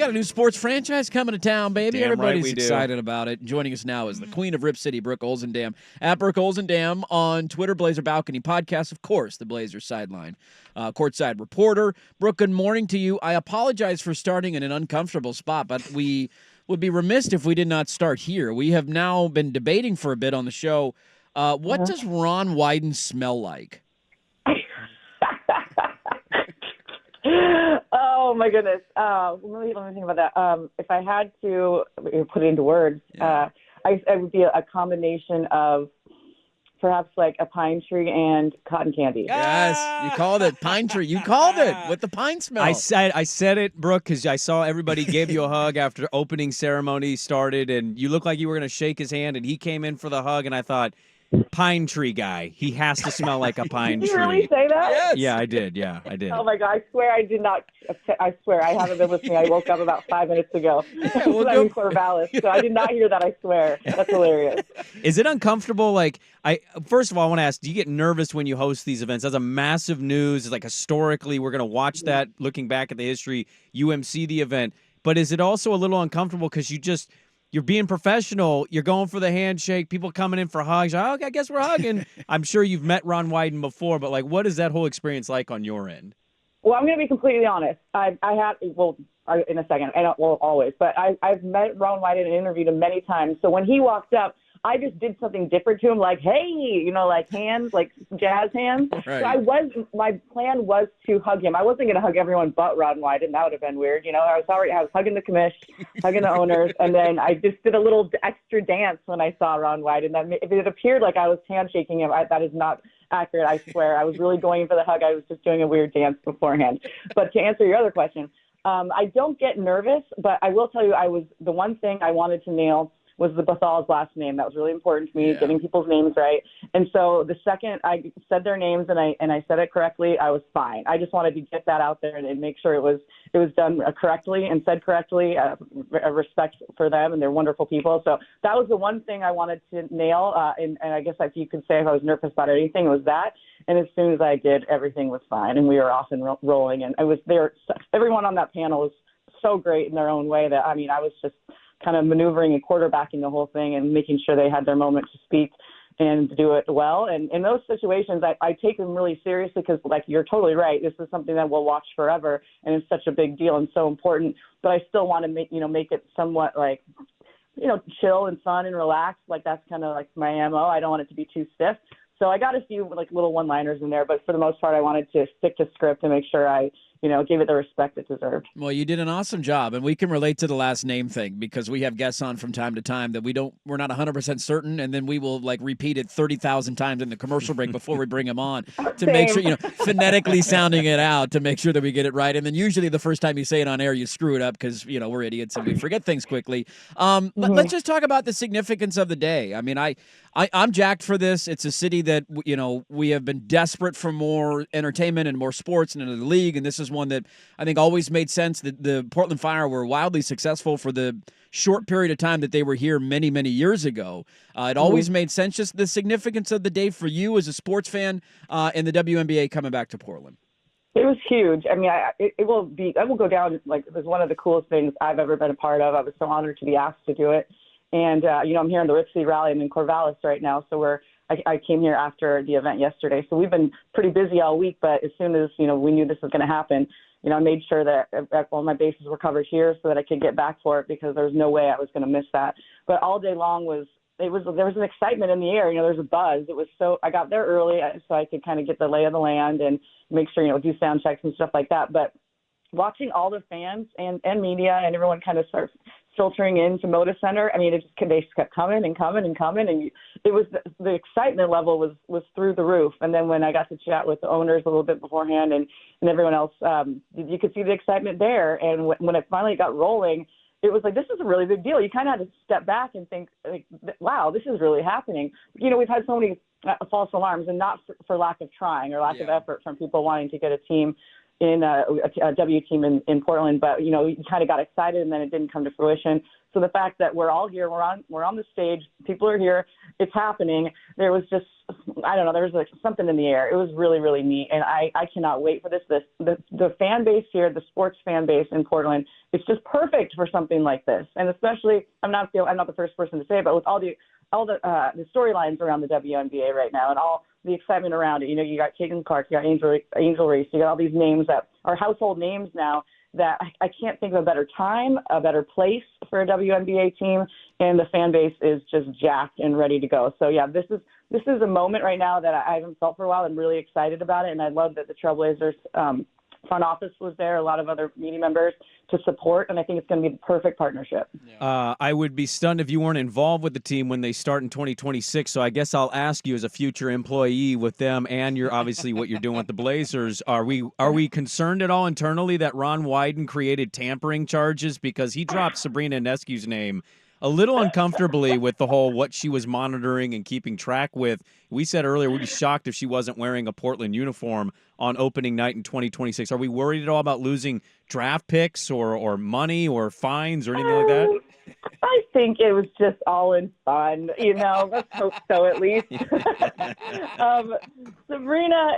got a new sports franchise coming to town, baby. Damn right Everybody's we do. excited about it. Joining us now is the queen of Rip City, Brooke Olzendam. At Brooke Olzendam on Twitter, Blazer Balcony Podcast, of course, the Blazers sideline. Courtside reporter. Brooke, good morning to you. I apologize for starting in an uncomfortable spot, but we would be remiss if we did not start here. We have now been debating for a bit on the show. What does Ron Wyden smell like? Oh my goodness. Let me think about that. If I had to put it into words, I would be a combination of perhaps like a pine tree and cotton candy. Yes, you called it. Pine tree. You called it with the pine smell. I said it, Brooke, because I saw everybody gave you a hug after opening ceremony started, and you looked like you were going to shake his hand, and he came in for the hug, and I thought, pine tree guy. He has to smell like a pine tree. Did you really say that? Yes. Yeah, I did. Yeah, I did. Oh my God! I swear I did not. I swear I haven't been listening. I woke up about 5 minutes ago. well, I'm in Corvallis, so I did not hear that. I swear. That's hilarious. Is it uncomfortable? Like, first of all, I want to ask: do you get nervous when you host these events? That's a massive news. It's like historically, we're going to watch that. Looking back at the history, UMC the event, but is it also a little uncomfortable because you're being professional. You're going for the handshake. People coming in for hugs. Oh, okay, I guess we're hugging. I'm sure you've met Ron Wyden before, but like, what is that whole experience like on your end? Well, I'm going to be completely honest. In a second. Always. But I've met Ron Wyden and interviewed him many times. So when he walked up, I just did something different to him, like, hey, like hands, like jazz hands. Right. So my plan was to hug him. I wasn't going to hug everyone but Ron Wyden. That would have been weird. I was hugging the commish, hugging the owners, and then I just did a little extra dance when I saw Ron Wyden. If it appeared like I was handshaking him, that is not accurate, I swear. I was really going for the hug. I was just doing a weird dance beforehand. But to answer your other question, I don't get nervous, but I will tell you the one thing I wanted to nail was the Bethal's last name. That was really important to me, getting people's names right. And so the second I said their names and I said it correctly, I was fine. I just wanted to get that out there and make sure it was done correctly and said correctly, respect for them, and they're wonderful people. So that was the one thing I wanted to nail. And I guess if you could say if I was nervous about anything, it was that. And as soon as I did, everything was fine, and we were off and rolling. And I was there. Everyone on that panel was so great in their own way that, I was just kind of maneuvering and quarterbacking the whole thing and making sure they had their moment to speak and do it well. And in those situations, I take them really seriously because, like, you're totally right. This is something that we'll watch forever, and it's such a big deal and so important. But I still want to make it somewhat like, chill and fun and relaxed. Like, that's kind of like my MO. I don't want it to be too stiff. So I got a few like little one-liners in there, but for the most part, I wanted to stick to script and make sure I gave it the respect it deserved. Well, you did an awesome job, and we can relate to the last name thing because we have guests on from time to time that we're not 100% certain, and then we will like repeat it 30,000 times in the commercial break before we bring them on to make sure, phonetically sounding it out to make sure that we get it right. And then usually the first time you say it on air, you screw it up because, we're idiots and we forget things quickly. But let's just talk about the significance of the day. I'm jacked for this. It's a city that, we have been desperate for more entertainment and more sports and in the league, and this is one that I think always made sense. The Portland Fire were wildly successful for the short period of time that they were here many, many years ago. It always made sense. Just the significance of the day for you as a sports fan and the WNBA coming back to Portland. It was huge. It will go down like as one of the coolest things I've ever been a part of. I was so honored to be asked to do it. And, I'm here in the Rip City Rally. I'm in Corvallis right now. So I came here after the event yesterday. So we've been pretty busy all week. But as soon as, we knew this was going to happen, I made sure that all my bases were covered here so that I could get back for it because there was no way I was going to miss that. But all day long there was an excitement in the air. There's a buzz. It was I got there early so I could kind of get the lay of the land and make sure, do sound checks and stuff like that. But watching all the fans and media and everyone kind of start filtering into Moda Center, they just kept coming and coming and coming, and it was the excitement level was through the roof. And then when I got to chat with the owners a little bit beforehand and everyone else, you could see the excitement there. And when it finally got rolling, it was like, this is a really big deal. You kind of had to step back and think, like, wow, this is really happening. We've had so many false alarms, and not for lack of trying or lack of effort from people wanting to get a team in a W team in Portland, but you kind of got excited and then it didn't come to fruition. So the fact that we're all here, we're on the stage, people are here, it's happening. There was just I don't know, there was like something in the air. It was really, really neat. And I cannot wait for this. The fan base here, the sports fan base in Portland, it's just perfect for something like this. And especially, I'm not the first person to say it, but with all the storylines around the WNBA right now and all the excitement around it, you got Caitlin Clark, you got Angel Reese, you got all these names that are household names now, that I can't think of a better time, a better place for a WNBA team, and the fan base is just jacked and ready to go. So yeah, this is a moment right now that I haven't felt for a while. I'm really excited about it, and I love that the Trailblazers front office was there, a lot of other media members to support, and I think it's going to be the perfect partnership. I would be stunned if you weren't involved with the team when they start in 2026, so I guess I'll ask you as a future employee with them and you're obviously what you're doing with the Blazers, are we concerned at all internally that Ron Wyden created tampering charges because he dropped Sabrina Inescu's name a little uncomfortably with the whole what she was monitoring and keeping track with? We said earlier we'd be shocked if she wasn't wearing a Portland uniform on opening night in 2026. Are we worried at all about losing draft picks or money or fines or anything like that? I think it was just all in fun, Let's hope so, at least. Sabrina,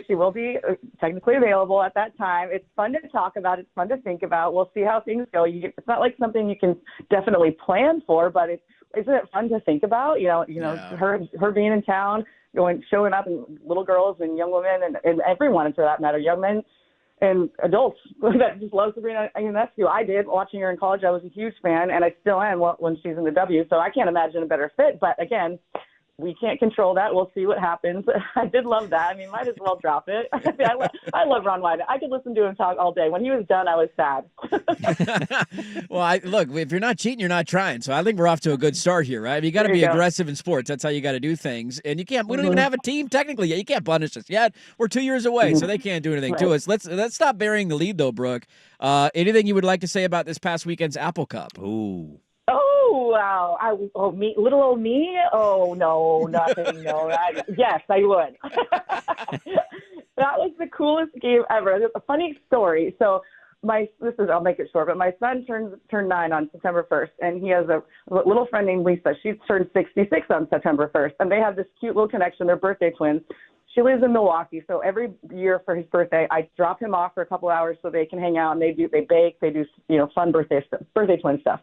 she will be technically available at that time. It's fun to talk about. It's fun to think about. We'll see how things go. It's not like something you can definitely plan for, but isn't it fun to think about? Her being in town, showing up, and little girls and young women and everyone, for that matter, young men and adults that just love Sabrina Ionescu. I did. Watching her in college, I was a huge fan, and I still am when she's in the W, so I can't imagine a better fit. But again, we can't control that. We'll see what happens. I did love that. I mean, might as well drop it. I love Ron Wyden. I could listen to him talk all day. When he was done, I was sad. Well, look, if you're not cheating, you're not trying. So I think we're off to a good start here, right? You got to be aggressive in sports. That's how you got to do things. And we don't even have a team technically yet. You can't punish us yet. We're 2 years away, so they can't do anything to us. Let's stop burying the lead, though, Brooke. Anything you would like to say about this past weekend's Apple Cup? Ooh. Oh, wow. Me, little old me? Oh, no, nothing. No. Yes, I would. That was the coolest game ever. There's a funny story. So I'll make it short, but my son turned 9 on September 1st, and he has a little friend named Lisa. She turned 66 on September 1st, and they have this cute little connection. They're birthday twins. She lives in Milwaukee, so every year for his birthday, I drop him off for a couple hours so they can hang out, and they bake, they do fun birthday twin stuff.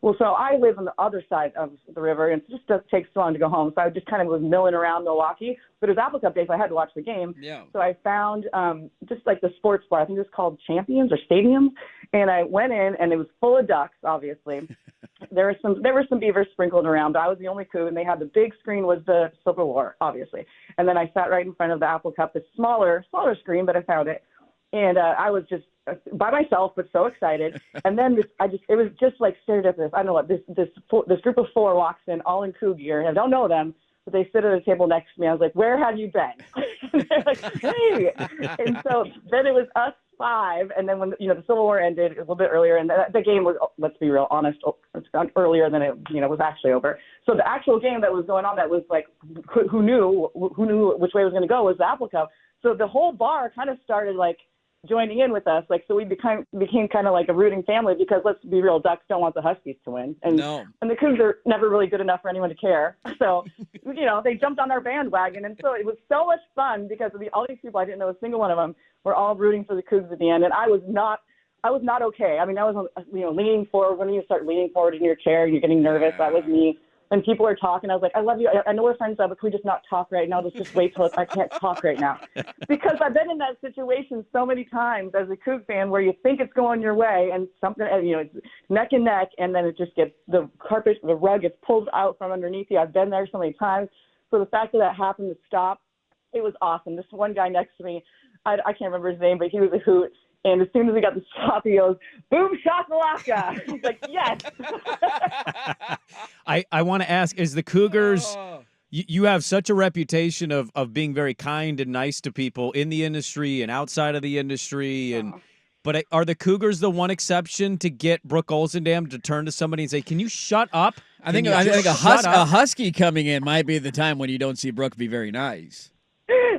Well, so I live on the other side of the river, and it just takes so long to go home. So I just kind of was milling around Milwaukee. But it was Apple Cup day, so I had to watch the game. Yeah. So I found just like the sports bar. I think it was called Champions or Stadiums. And I went in, and it was full of ducks, obviously. There were some beavers sprinkled around, but I was the only coup, and they had the big screen was the Civil War, obviously. And then I sat right in front of the Apple Cup, the smaller screen, but I found it. And I was just by myself, but so excited. And then it was just like serendipitous. I don't know what this group of 4 walks in, all in coup gear, and I don't know them, but they sit at a table next to me. I was like, "Where have you been?" And they're like, "Hey!" And so then it was us 5, and then when the Civil War ended a little bit earlier, and the game was, let's be real honest, earlier than it was actually over. So the actual game that was going on, that was like who knew which way it was going to go, was the Apple Cup. So the whole bar kind of started like joining in with us, so we became kind of like a rooting family, because let's be real, Ducks don't want the Huskies to win, and the Cougs are never really good enough for anyone to care. So they jumped on our bandwagon, and so it was so much fun because of all these people. I didn't know a single one of them. Were all rooting for the Cougs at the end, and I was not okay. I mean, I was leaning forward. When you start leaning forward in your chair, you're getting nervous. That was me. And people are talking. I was like, I love you. I know we're friends now, but can we just not talk right now? Let's just wait till I can't talk right now. Because I've been in that situation so many times as a Coug fan, where you think it's going your way and something, it's neck and neck, and then it just gets, the rug gets pulled out from underneath you. I've been there so many times. So the fact that happened to stop, it was awesome. This one guy next to me, I can't remember his name, but he was a hoot. And as soon as he got the stop, he goes, "Boom shakalaka." He's like, "Yes." I want to ask, is the Cougars, you have such a reputation of being very kind and nice to people in the industry and outside of the industry. But are the Cougars the one exception to get Brooke Olzendam to turn to somebody and say, "Can you shut up?" I think a Husky coming in might be the time when you don't see Brooke be very nice.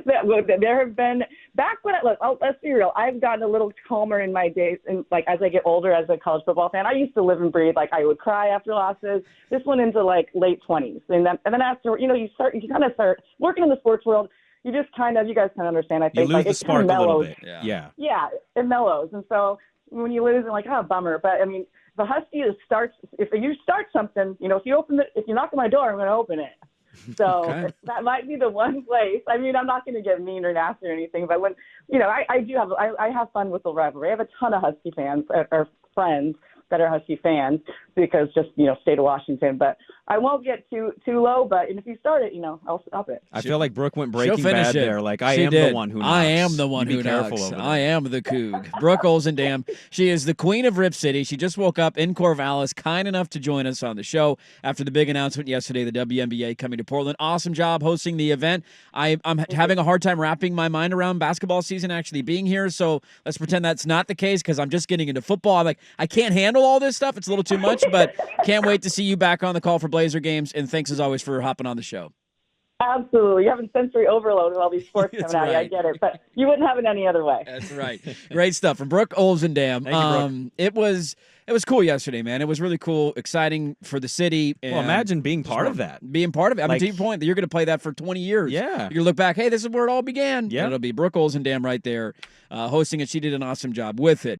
There have been back when let's be real. I've gotten a little calmer in my days, and like as I get older as a college football fan, I used to live and breathe. Like I would cry after losses. This went into like late 20s, and then after you kind of start working in the sports world. You just you guys kind of understand. I think you lose like, the spark a little bit. Yeah, it mellows, and so when you lose, I'm like, oh, bummer. But I mean, the Husky starts. If you start something, if you knock on my door, I'm going to open it. So that might be the one place. I mean, I'm not going to get mean or nasty or anything, but when I have fun with the rivalry. I have a ton of Husky fans or friends that are Husky fans because just state of Washington. But I won't get too low. But if you start it, I'll stop it. I feel like Brooke went Breaking Bad there. Like I am the one who knocks. I am the one who knocks. I am the Coug. Brooke Olzendam. She is the queen of Rip City. She just woke up in Corvallis, kind enough to join us on the show after the big announcement yesterday, the WNBA coming to Portland. Awesome job hosting the event. I'm having a hard time wrapping my mind around basketball season actually being here, so let's pretend that's not the case because I'm just getting into football. I'm like, I can't handle all this stuff. It's a little too much, but can't wait to see you back on the call for Blazer games, and thanks as always for hopping on the show. Absolutely. You're having sensory overload with all these sports coming at you. I get it, but you wouldn't have it any other way. That's right. Great stuff from Brooke Olzendam. Thank you, Brooke. It was cool yesterday, man. It was really cool, exciting for the city. Well, imagine being part of that. Being part of it. I mean, to your point, that you're going to play that for 20 years. Yeah. You're going to look back, hey, this is where it all began. Yeah. It'll be Brooke Olzendam right there hosting it. She did an awesome job with it.